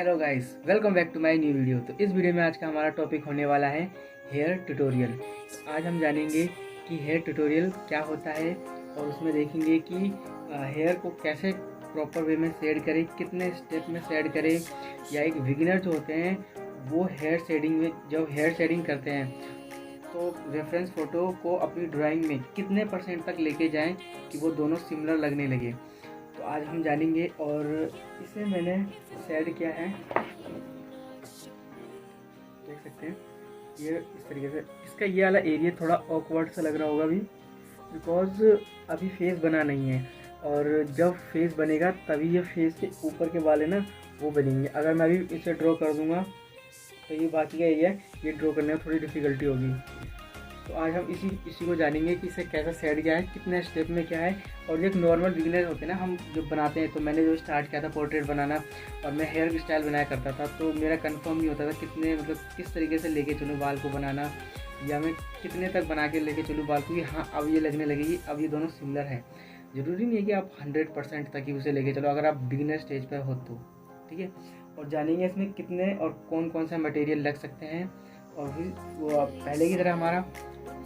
Hello guys, welcome back to my new video. तो इस video में आज का हमारा टॉपिक होने वाला है हेयर ट्यूटोरियल। आज हम जानेंगे कि हेयर ट्यूटोरियल क्या होता है और उसमें देखेंगे कि हेयर को कैसे प्रॉपर वे में शेड करें, कितने स्टेप में शेड करें, या एक बिगिनर जो होते हैं वो हेयर शेडिंग में जब हेयर शेडिंग करते हैं तो रेफरेंस फ़ोटो को अपनी ड्राइंग में कितने % तक लेके जाएं कि वो दोनों सिमिलर लगने लगे। तो आज हम जानेंगे। और इसे मैंने शेड किया है, देख सकते हैं ये इस तरीके से। इसका ये वाला एरिया थोड़ा ऑकवर्ड सा लग रहा होगा अभी, बिकॉज अभी फेस बना नहीं है, और जब फेस बनेगा तभी ये फेस के ऊपर के बाल है ना वो बनेंगे। अगर मैं अभी इसे ड्रॉ कर दूंगा तो ये बाकी का एरिया ये ड्रॉ करने में थोड़ी डिफ़िकल्टी होगी। तो आज हम इसी को जानेंगे कि इसे कैसा सेट किया है, कितने स्टेप में क्या है। और जो एक नॉर्मल बिगिनर होते हैं ना, हम जो बनाते हैं, तो मैंने जो स्टार्ट किया था पोर्ट्रेट बनाना और मैं हेयर स्टाइल बनाया करता था, तो मेरा कंफर्म नहीं होता था कितने किस तरीके से लेके चलूँ बाल को बनाना, या मैं कितने तक बना के लेके चलूँ बाल को कि हाँ अब ये लगने लगेगी, अब ये दोनों सिमिलर है। ज़रूरी नहीं है कि आप 100% तक ही उसे लेके चलो अगर आप बिगिनर स्टेज पर हो तो, ठीक है। और जानेंगे इसमें कितने और कौन कौन सा मटेरियल लग सकते हैं। और फिर वो पहले की तरह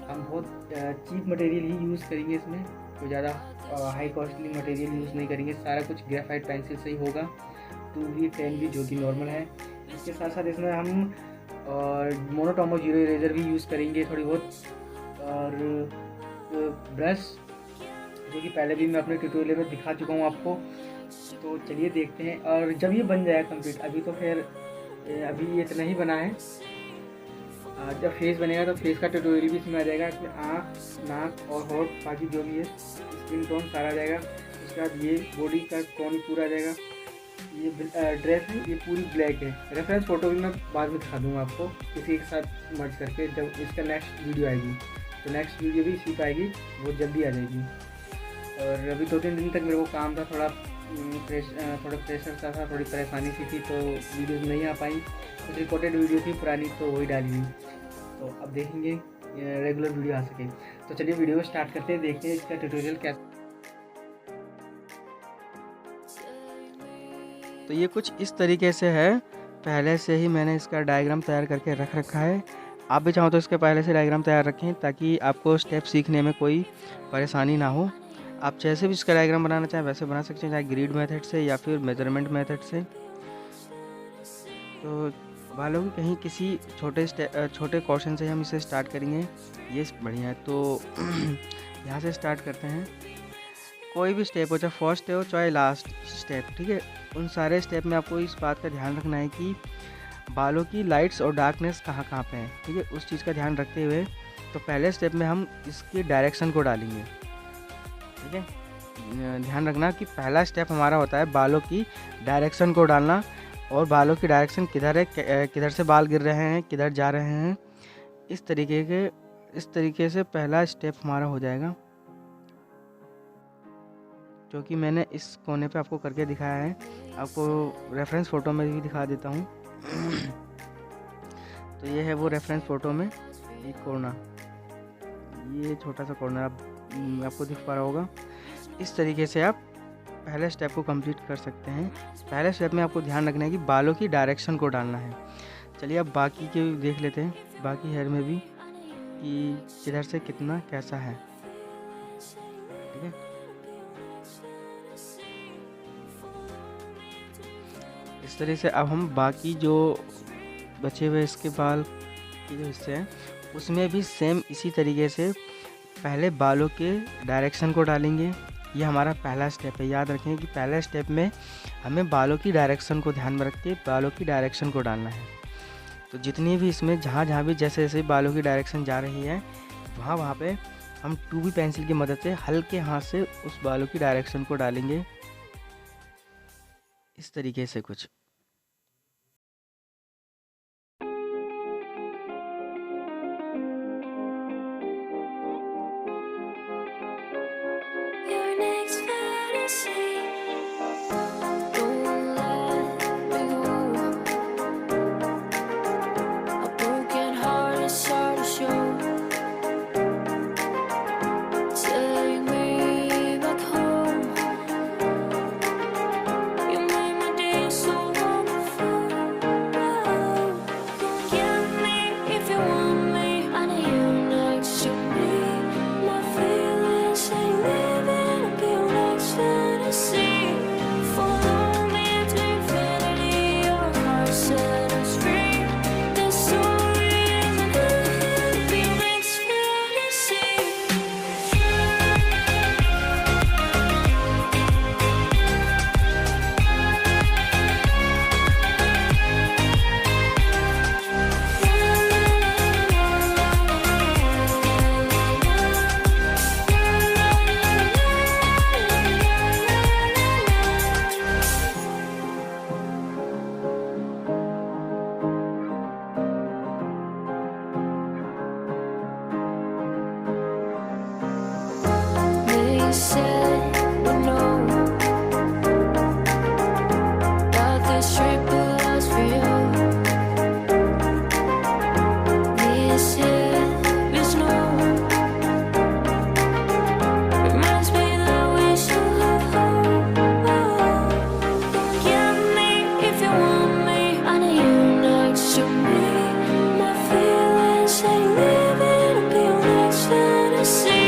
हम बहुत चीप मटेरियल ही यूज़ करेंगे, इसमें कोई ज़्यादा हाई कॉस्टली मटेरियल यूज़ नहीं करेंगे। सारा कुछ ग्रेफाइट पेंसिल से ही होगा, 2B 10B जो कि नॉर्मल है। इसके साथ साथ इसमें हम मोनोटोमो जीरो इरेजर भी यूज़ करेंगे थोड़ी बहुत, और ब्रश जो कि पहले भी मैं अपने ट्यूटोरियल में दिखा चुका हूँ आपको। तो चलिए देखते हैं। और जब ये बन जाए कंप्लीट, अभी तो खैर अभी ये इतना ही बना है, जब फेस बनेगा तो फेस का ट्यूटोरियल भी इसमें आ जाएगा। इसमें आँख, नाक और होठ, बाकी जो भी है स्किन टोन सारा आ जाएगा। उसके बाद ये बॉडी का टोन पूरा आ जाएगा। ये ड्रेस है, ये पूरी ब्लैक है। रेफरेंस फ़ोटो भी मैं बाद में दिखा दूँगा आपको किसी के साथ मर्ज करके, जब इसका नेक्स्ट वीडियो आएगी। तो नेक्स्ट वीडियो भी इसी का आएगी, वो जल्दी आ जाएगी। और अभी 2-3 दिन तक मेरे को काम था, थोड़ा प्रेशर सा था, थोड़ी परेशानी सी थी, तो वीडियोज़ नहीं आ पाई। कुछ रिकॉर्डेड वीडियो थी पुरानी, तो वही डाली हुई। तो अब देखेंगे रेगुलर वीडियो आ सके। तो चलिए वीडियो स्टार्ट करते हैं, देखते हैं इसका ट्यूटोरियल कैसा। तो ये कुछ इस तरीके से है, पहले से ही मैंने इसका डायग्राम तैयार करके रख रखा है। आप भी चाहो तो इसके पहले से डायग्राम तैयार रखें ताकि आपको स्टेप सीखने में कोई परेशानी ना हो। आप जैसे भी इसका डायग्राम बनाना चाहें वैसे बना सकते हैं, चाहे ग्रिड मेथड से या फिर मेजरमेंट मेथड से। तो बालों की कहीं किसी छोटे क्वेश्चन से हम इसे स्टार्ट करेंगे, ये बढ़िया है। तो यहाँ से स्टार्ट करते हैं। कोई भी स्टेप हो, चाहे फर्स्ट हो चाहे लास्ट स्टेप, ठीक है, उन सारे स्टेप में आपको इस बात का ध्यान रखना है कि बालों की लाइट्स और डार्कनेस कहाँ कहाँ पे है, ठीक है। उस चीज़ का ध्यान रखते हुए तो पहले स्टेप में हम इसकी डायरेक्शन को डालेंगे, ठीक है। ध्यान रखना कि पहला स्टेप हमारा होता है बालों की डायरेक्शन को डालना, और बालों की डायरेक्शन किधर है, किधर से बाल गिर रहे हैं, किधर जा रहे हैं, इस तरीके से पहला स्टेप हमारा हो जाएगा, जो कि मैंने इस कोने पे आपको करके दिखाया है। आपको रेफरेंस फ़ोटो में भी दिखा देता हूँ। तो ये है वो रेफरेंस फ़ोटो में एक कोना, ये छोटा सा कॉर्नर आपको दिख पा रहा होगा। इस तरीके से आप पहले स्टेप को कंप्लीट कर सकते हैं। पहले स्टेप में आपको ध्यान रखना है कि बालों की डायरेक्शन को डालना है। चलिए अब बाकी के देख लेते हैं, बाकी हेयर में भी कि किधर से कितना कैसा है, ठीक है। इस तरह से अब हम बाकी जो बचे हुए इसके बाल के जो हिस्से हैं उसमें भी सेम इसी तरीके से पहले बालों के डायरेक्शन को डालेंगे। ये हमारा पहला स्टेप है। याद रखें कि पहले स्टेप में हमें बालों की डायरेक्शन को ध्यान में रख के बालों की डायरेक्शन को डालना है। तो जितनी भी इसमें जहाँ भी जैसे जैसे बालों की डायरेक्शन जा रही है वहाँ पे हम 2B पेंसिल की मदद से हल्के हाथ से उस बालों की डायरेक्शन को डालेंगे, इस तरीके से कुछ। So said no. Got this triple loss for you. This is no. Reminds me that we still have hope. Get me if you want me. I need you next to me. My feelings ain't living up your next fantasy.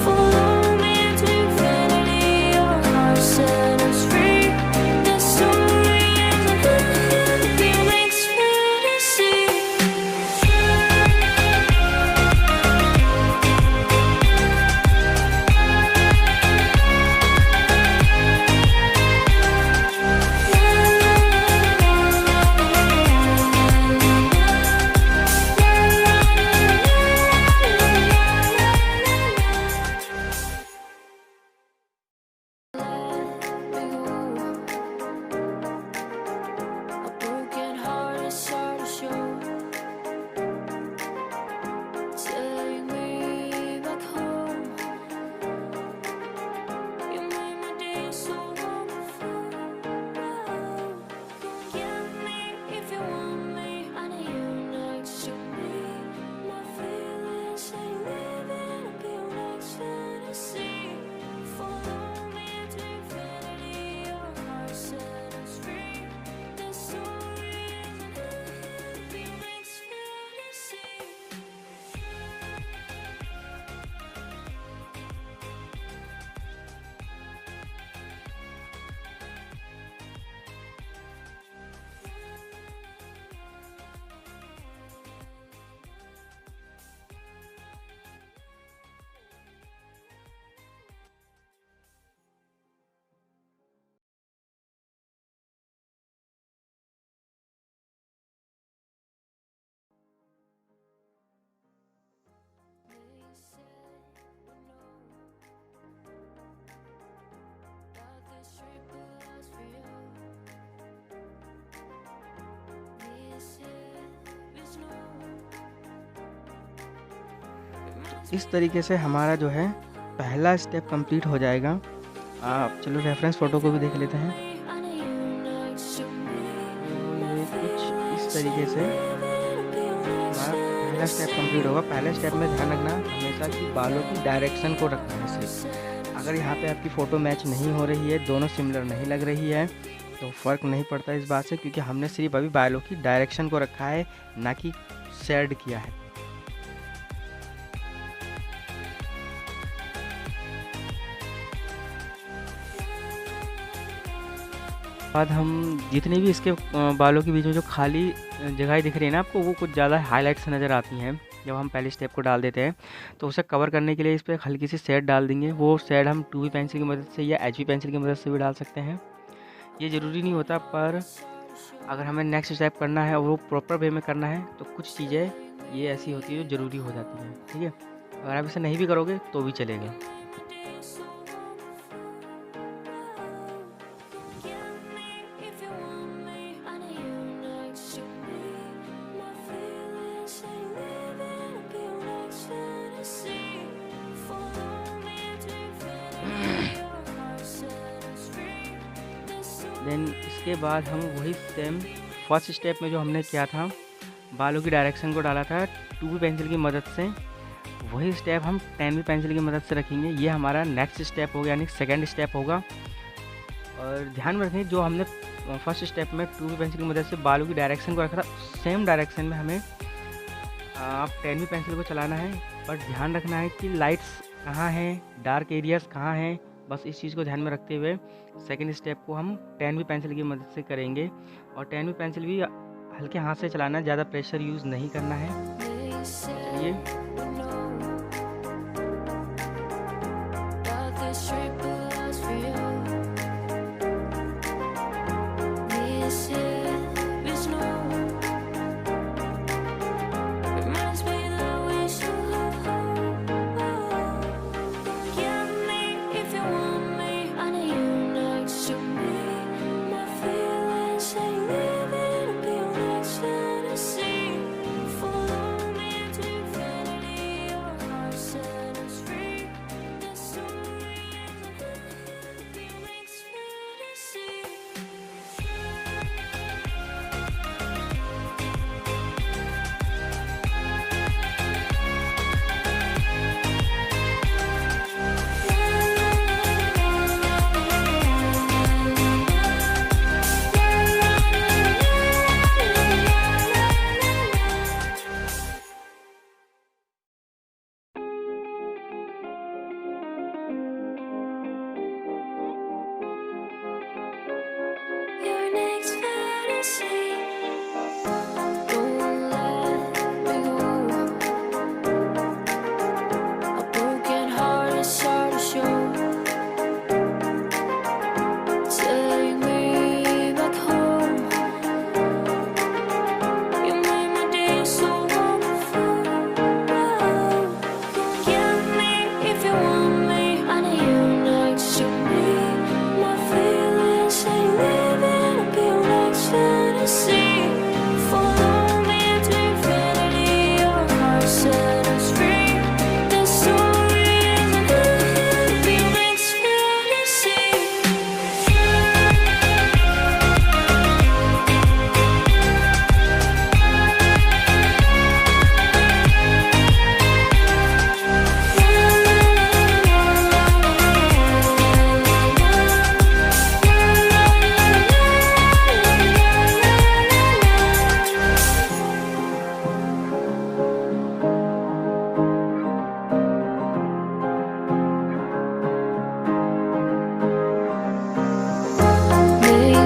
Follow me to infinity. Your heart set us free. The story isn't ending up your next fantasy. A broken heart is hard to show. Take me back home. You made my day so wonderful. Get me if you want me. I need you next to me. My feelings ain't living up your next fantasy. Follow me to infinity. Your heart set us free. The story isn't ending up your next fantasy. They said no. Got this triple loss for you. This is no. इस तरीके से हमारा जो है पहला step complete हो जाएगा। आप चलो रेफरेंस फ़ोटो को भी देख लेते हैं। I need you next to me. तो ये कुछ इस तरीके से हमारा पहला स्टेप कंप्लीट होगा। पहले स्टेप में ध्यान रखना हमेशा कि बालों की डायरेक्शन को रखना है सिर्फ। अगर यहाँ पे आपकी फ़ोटो मैच नहीं हो रही है, दोनों सिमिलर नहीं लग रही है, तो फ़र्क नहीं पड़ता इस बात से, क्योंकि हमने सिर्फ अभी बालों की डायरेक्शन को रखा है, ना कि शेड किया है। बाद हम जितने भी इसके बालों के बीच में जो खाली जगह दिख रही है ना आपको, वो कुछ ज़्यादा हाईलाइट्स नज़र आती हैं जब हम पहले स्टेप को डाल देते हैं। तो उसे कवर करने के लिए इस पर हल्की सी शेड डाल देंगे। वो शेड हम 2B पेंसिल की मदद से या HB पेंसिल की मदद से भी डाल सकते हैं। ये ज़रूरी नहीं होता, पर अगर हमें नेक्स्ट स्टेप करना है और वो प्रॉपर वे में करना है तो कुछ चीज़ें ये ऐसी होती है जो ज़रूरी हो जाती हैं। ठीक है, अगर आप इसे नहीं भी करोगे तो भी चलेगा। If you want me, I need you next to me. My feelings ain't living up your next fantasy. Follow me to infinity. Your heart set us free. The story then इसके बाद हम वही सेम फर्स्ट स्टेप में जो हमने किया था, बालों की डायरेक्शन को डाला था 2B पेंसिल की मदद से, वही स्टेप हम 10B पेंसिल की मदद से रखेंगे। ये हमारा नेक्स्ट स्टेप होगा, यानी सेकंड स्टेप होगा। और ध्यान में रखें, जो हमने फर्स्ट स्टेप में 2B पेंसिल की मदद से बालों की डायरेक्शन को रखा था, सेम डायरेक्शन में हमें आप 10B पेंसिल को चलाना है। पर ध्यान रखना है कि लाइट्स कहाँ हैं, डार्क एरियाज़ कहाँ हैं, बस इस चीज़ को ध्यान में रखते हुए सेकंड स्टेप को हम 10B पेंसिल की मदद से करेंगे। और 10B पेंसिल भी हल्के हाथ से चलाना है, ज़्यादा प्रेशर यूज़ नहीं करना है। they said चलिए no. Got this triple loss for you. This is no. Reminds me that we still have hope. Get me if you want me. I need you next to me. My feelings ain't living up your next fantasy. Follow me to infinity.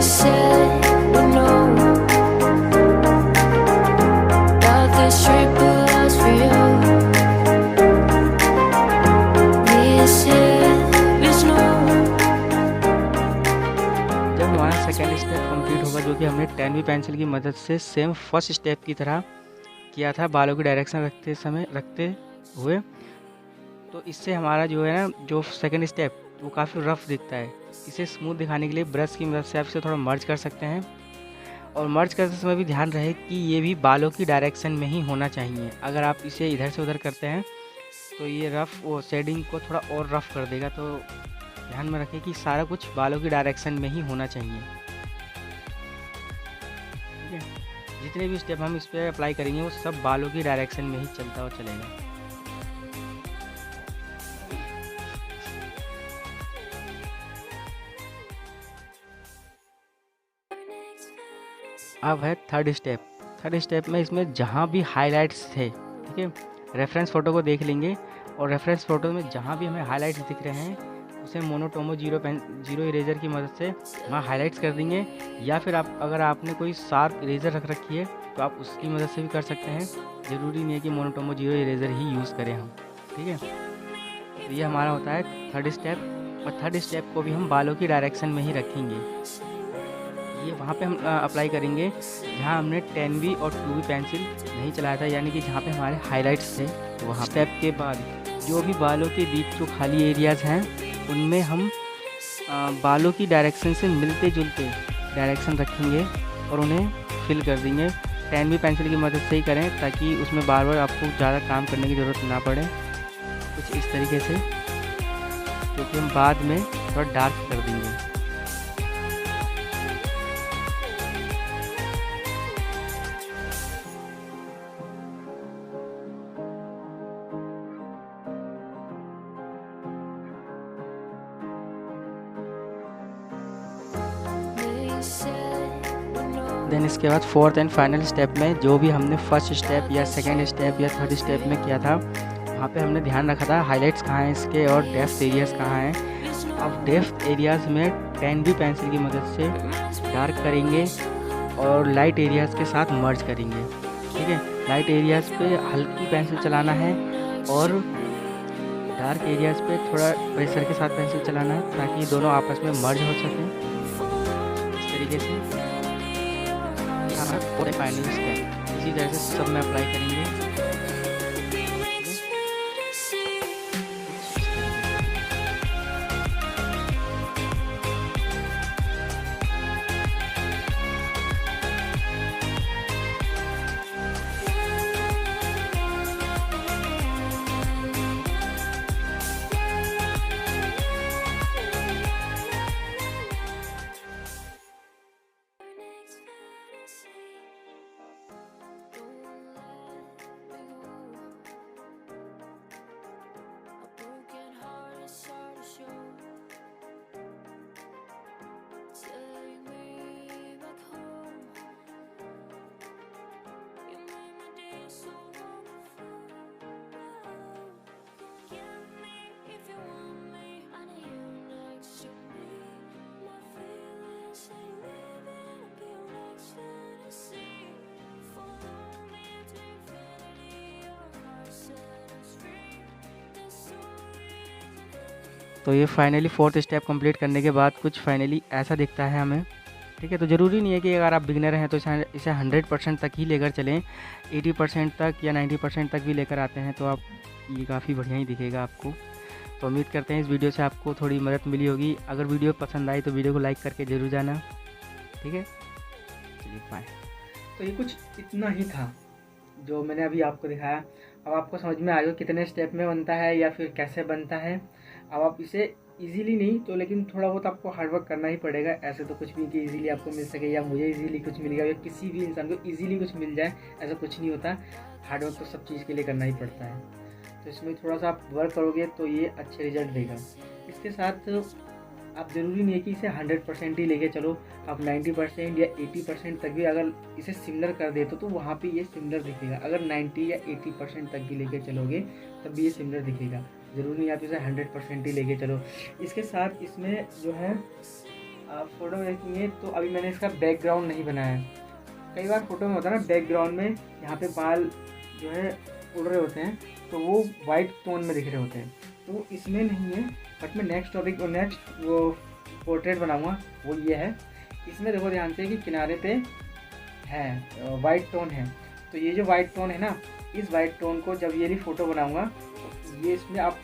said we know about this trip was for you. This is no. जब हमारा second step complete होगा, जो कि हमने 10वीं pencil की मदद से सेम फर्स्ट स्टेप की तरह किया था बालों की डायरेक्शन रखते हुए, तो इससे हमारा जो है ना, जो सेकेंड स्टेप वो काफ़ी रफ दिखता है। इसे स्मूथ दिखाने के लिए ब्रश की मदद से आप इसे थोड़ा मर्ज कर सकते हैं, और मर्ज करते समय भी ध्यान रहे कि ये भी बालों की डायरेक्शन में ही होना चाहिए। अगर आप इसे इधर से उधर करते हैं तो ये रफ वो शेडिंग को थोड़ा और रफ कर देगा। तो ध्यान में रखें कि सारा कुछ बालों की डायरेक्शन में ही होना चाहिए। ठीक है, जितने भी स्टेप हम इस पर अप्लाई करेंगे वो सब बालों की डायरेक्शन में ही चलता हुआ चलेगा। अब है थर्ड स्टेप में इसमें जहाँ भी हाइलाइट्स थे, ठीक है, रेफरेंस फ़ोटो को देख लेंगे, और रेफरेंस फ़ोटो में जहाँ भी हमें हाइलाइट्स दिख रहे हैं उसे मोनोटोमो जीरो इरेजर की मदद से वहाँ हाइलाइट्स कर देंगे। या फिर अगर आपने कोई शार्प इरेजर रख रखी है तो आप उसकी मदद से भी कर सकते हैं। ज़रूरी नहीं है कि मोनोटोमो जीरो इरेजर ही यूज़ करें हम। ठीक है, तो ये हमारा होता है थर्ड स्टेप, और थर्ड स्टेप को भी हम बालों की डायरेक्शन में ही रखेंगे। ये वहाँ पे हम अप्लाई करेंगे जहाँ हमने 10वीं और 2वीं पेंसिल नहीं चलाया था, यानी कि जहाँ पे हमारे हाइलाइट्स थे। तो वहाँ स्टेप के बाद जो भी बालों के बीच जो खाली एरियाज़ हैं उनमें हम बालों की डायरेक्शन से मिलते जुलते डायरेक्शन रखेंगे और उन्हें फिल कर देंगे। 10वीं पेंसिल की मदद से ही करें ताकि उसमें बार बार आपको ज़्यादा काम करने की ज़रूरत ना पड़े। कुछ इस तरीके से, क्योंकि हम बाद में थोड़ा डार्क कर देंगे। देन इसके बाद फोर्थ एंड फाइनल स्टेप में जो भी हमने फर्स्ट स्टेप या सेकेंड स्टेप या थर्ड स्टेप में किया था, वहाँ पे हमने ध्यान रखा था हाइलाइट्स कहाँ हैं इसके और डेप्थ एरियाज़ कहाँ हैं। अब डेप्थ एरियाज़ में 10वीं पेंसिल की मदद से डार्क करेंगे और लाइट एरियाज़ के साथ मर्ज करेंगे। ठीक है, लाइट एरियाज़ पे हल्की पेंसिल चलाना है और डार्क एरियाज़ पे थोड़ा प्रेशर के साथ पेंसिल चलाना है ताकि दोनों आपस में मर्ज हो सकें। इस तरीके से पूरे फाइनल स्टेप इसी तरह से सब में अप्लाई करेंगे। तो ये फाइनली फोर्थ स्टेप कंप्लीट करने के बाद कुछ फाइनली ऐसा दिखता है हमें। ठीक है, तो ज़रूरी नहीं है कि अगर आप बिगनर हैं तो इसे 100% तक ही लेकर चलें। 80% तक या 90% तक भी लेकर आते हैं तो आप ये काफ़ी बढ़िया ही दिखेगा आपको। तो उम्मीद करते हैं इस वीडियो से आपको थोड़ी मदद मिली होगी। अगर वीडियो पसंद आई तो वीडियो को लाइक करके ज़रूर जाना। ठीक है, चलिए बाय। तो ये कुछ इतना ही था जो मैंने अभी आपको दिखाया। अब आपको समझ में आ गया कितने स्टेप में बनता है या फिर कैसे बनता है। अब आप इसे इजीली नहीं तो लेकिन थोड़ा बहुत आपको हार्डवर्क करना ही पड़ेगा। ऐसे तो कुछ भी कि इजीली आपको मिल सके या मुझे इजीली कुछ मिल गया या किसी भी इंसान को इजीली कुछ मिल जाए, ऐसा कुछ नहीं होता। हार्डवर्क तो सब चीज़ के लिए करना ही पड़ता है। तो इसमें थोड़ा सा आप वर्क करोगे तो ये अच्छे रिजल्ट देगा। इसके साथ आप ज़रूरी नहीं है कि इसे 100% ही लेके चलो। आप 90% या 80% तक भी अगर इसे सिमिलर कर देते तो वहाँ पे ये सिमिलर दिखेगा। अगर 90 या 80% तक भी लेके चलोगे तब भी ये सिमिलर दिखेगा। ज़रूरी नहीं आप इसे 100% ही लेके चलो। इसके साथ इसमें जो है आप फोटो में देखेंगे तो अभी मैंने इसका बैकग्राउंड नहीं बनाया है। कई बार फोटो में होता है ना बैकग्राउंड में यहाँ पे बाल जो है उड़ रहे होते हैं तो वो वाइट टोन में दिख रहे होते हैं, तो इसमें नहीं है। बट मैं नेक्स्ट टॉपिक और नेक्स्ट वो पोर्ट्रेट बनाऊंगा वो ये है। इसमें देखो ध्यान से कि किनारे पे है वाइट टोन है, तो ये जो वाइट टोन है ना, इस वाइट टोन को जब ये फ़ोटो बनाऊंगा तो ये इसमें आप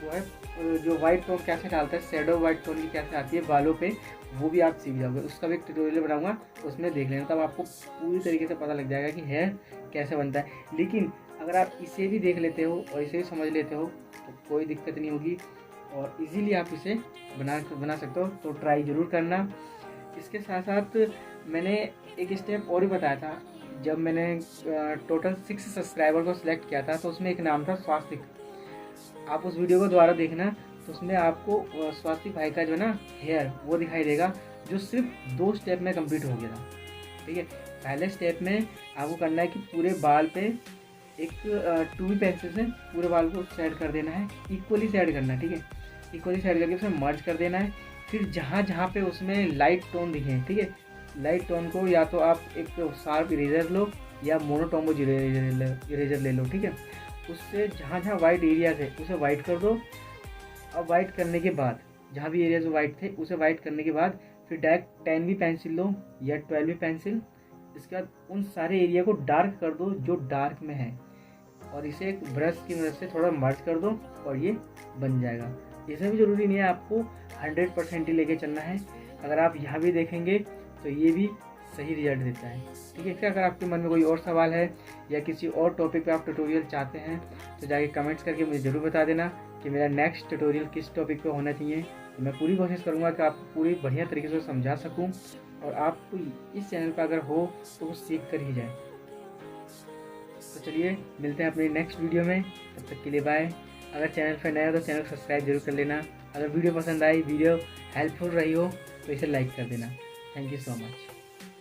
जो है जो वाइट टोन कैसे डालता है, शेडो वाइट टोन की कैसे आती है बालों पे, वो भी आप सीख जाओगे। उसका भी एक ट्यूटोरियल बनाऊंगा, उसमें देख लेना, तब आपको पूरी तरीके से पता लग जाएगा कि हेयर कैसे बनता है। लेकिन अगर आप इसे भी देख लेते हो और इसे भी समझ लेते हो तो कोई दिक्कत नहीं होगी और इजीली आप इसे बना सकते हो, तो ट्राई ज़रूर करना। इसके साथ साथ मैंने एक स्टेप और ही बताया था, जब मैंने टोटल 6 सब्सक्राइबर को सिलेक्ट किया था तो उसमें एक नाम था स्वास्तिक। आप उस वीडियो को दोबारा देखना, तो उसमें आपको स्वास्तिक भाई का जो है ना हेयर वो दिखाई देगा, जो सिर्फ 2 स्टेप में कंप्लीट हो गया था। ठीक है, पहले स्टेप में आपको करना है कि पूरे बाल पे एक 2B पेंसिल से पूरे बाल को सेट कर देना है, इक्वली सेट करना है। ठीक है, इक्वली सेट करके उसमें मर्ज कर देना है। फिर जहाँ जहाँ पे उसमें लाइट टोन दिखे, ठीक है, लाइट टोन को या तो आप एक शार्प इरेजर लो या मोनोटोमो इरेजर ले लो। ठीक है, उससे जहाँ जहाँ वाइट एरियाज है उसे वाइट कर दो। अब वाइट करने के बाद जहाँ भी एरियाज वाइट थे उसे वाइट करने के बाद फिर डायरेक्ट 10B पेंसिल लो या 12B पेंसिल। इसके बाद उन सारे एरिया को डार्क कर दो जो डार्क में है, और इसे एक ब्रश की मदद से थोड़ा मर्ज कर दो और ये बन जाएगा। इसमें भी ज़रूरी नहीं है आपको 100% ही लेके चलना है। अगर आप यहाँ भी देखेंगे तो ये भी सही रिजल्ट देता है। ठीक है, इसका अगर आपके मन में कोई और सवाल है या किसी और टॉपिक पे आप ट्यूटोरियल चाहते हैं तो जाके कमेंट्स करके मुझे ज़रूर बता देना कि मेरा नेक्स्ट ट्यूटोरियल किस टॉपिक पे होना चाहिए। तो मैं पूरी कोशिश करूँगा कि आपको पूरी बढ़िया तरीके से समझा सकूँ और आपको इस चैनल पर अगर हो तो वो सीख कर ही जाए। तो चलिए मिलते हैं अपनी नेक्स्ट वीडियो में, तब तक के लिए बाय। अगर चैनल पर नया हो तो चैनल को सब्सक्राइब जरूर कर लेना। अगर वीडियो पसंद आई, वीडियो हेल्पफुल रही हो तो इसे लाइक कर देना। Thank you so much.